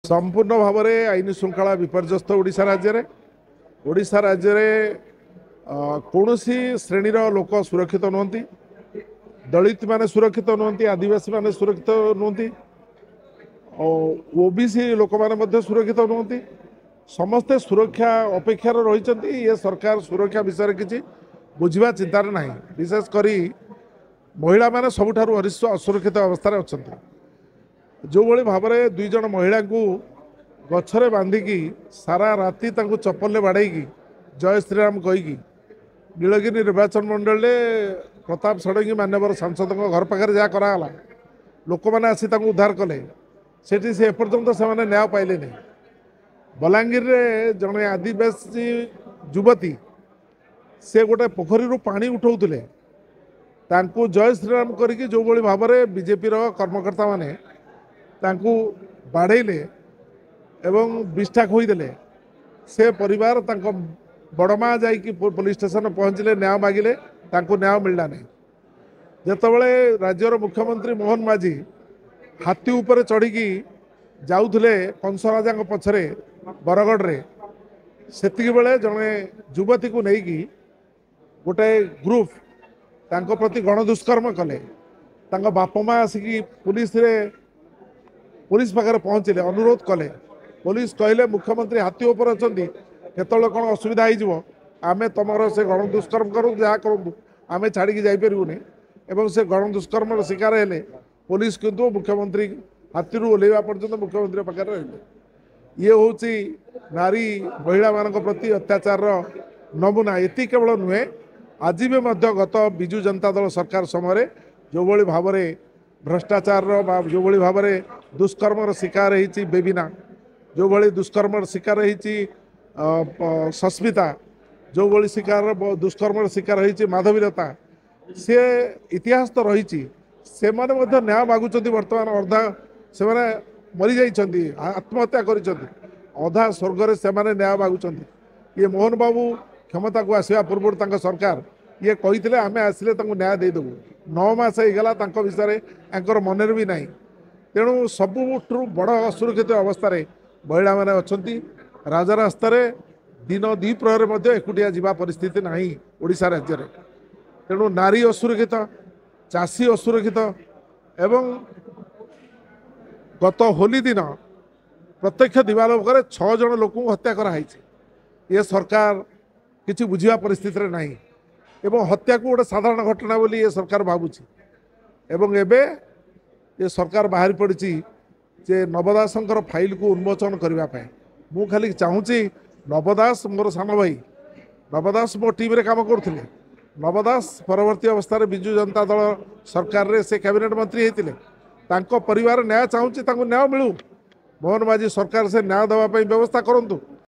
संपूर्ण भाव में आईन श्रृंखला विपर्यस्त ओडिशा राज्य कौन श्रेणीर लोक सुरक्षित नुहति। दलित माने सुरक्षित नुहति, आदिवासी माने सुरक्षित नुहति, ओबीसी लोक माने सुरक्षित नुहति। समस्ते सुरक्षा अपेक्षार रही। ये सरकार सुरक्षा विषय किसी बुझा चिंतार ना। विशेषकर महिला माने सबुठारु असुरक्षित अवस्था अच्छा। जो भली भाव में दुई जन महिला को गछरे बांधिकी सारा राति चप्पल बाड़े जय श्रीराम कहीकि नीलगिरी निर्वाचन मंडल प्रताप षडंगी मान्यवर सांसद घर पाखे जहाँ कराला लोक मैंने आसी उद्धार कले से एपर्यंत से न्याय पाइले नहीं। बलांगीर रे जड़े आदिवासी युवती से गोटे पोखरी पानी उठाऊले जय श्रीराम करके जो भली भाव में बीजेपी कर्मकर्ता माने तांकू बाड़ेले एवं विष्ठा खोईदे। से परिवार बड़मा जाइकी पुलिस स्टेशन पहुँचले न्याय मागिले, न्याय मिलला नहीं। जितेबाला राज्यर मुख्यमंत्री मोहन माझी हाथी उपर चढ़ी जाऊले कंसराजा पछरे बरगढ़ रे सेतिकी बेले जड़े युवती को लेकिन गोटे ग्रुप तांको प्रति गण दुष्कर्म कले। बापा माँ आसिकी पुलिस पाखे पहुँचले, अनुरोध कले। पुलिस कहले मुख्यमंत्री हाथी उपर अच्छा केतल कौन असुविधा होमें तुम से गण दुष्कर्म करूँ जहाँ करूँ आम छाड़ी जापरूनी। से गण दुष्कर्म शिकार हेले पुलिस किंतु मुख्यमंत्री हाथी ओह्लैवा पर्यंत मुख्यमंत्री पाखे रही। ये हूँ नारी महिला मान प्रति अत्याचार नमूना। ये केवल नुहे आज भी गत विजु जनता दल सरकार समय जो भली भाव में भ्रष्टाचार जो भली भाव में दुष्कर्म शिकार होती बेबिना, जो भली दुष्कर्म शिकार होती सस्मिता, जो भली शिकार दुष्कर्म शिकार होती माधवीलता, सी इतिहास तो रही। से न्याय मागुंट बर्तमान अर्धा से मरी जाइछन्ति, आत्महत्या कर अधा स्वर्ग से न्याय मागुंट। ये मोहन बाबू क्षमता को आसवा पूर्व सरकार ये कही आम आसिले न्याय देदेबू। 9 मास होगा विषय एंकर मनर भी ना। तेणु सबुठू बड़ असुरक्षित अवस्था महिला मैंने अच्छा। राजरास्तार दिन द्विप्रहर एकुटिया जीवा परिस्थिति ना ओडिशा राज्य। तेणु नारी असुरक्षित, चाषी असुरक्षित एवं गत होली दिन प्रत्यक्ष दिवालोक 6 जन लोक हत्या कराई। ये सरकार किसी बुझा परिस्थिति ना एवं हत्या को गोटे साधारण घटना बोली ये सरकार भावुची। एवं एबे ये सरकार बाहरी पड़ी जे नवदासंकर फाइल को उन्मोचन करने। मु खाली चाहूँगी नवदास मोर सान भाई, नवदास मो टीम रे काम करते। नवदास परवर्ती अवस्था विजु जनता दल सरकार रे से कैबिनेट मंत्री होते। परिवार न्याय चाहूँगी, न्याय मिलू। मोहन माझी सरकार से न्याय देवाई व्यवस्था करूँ।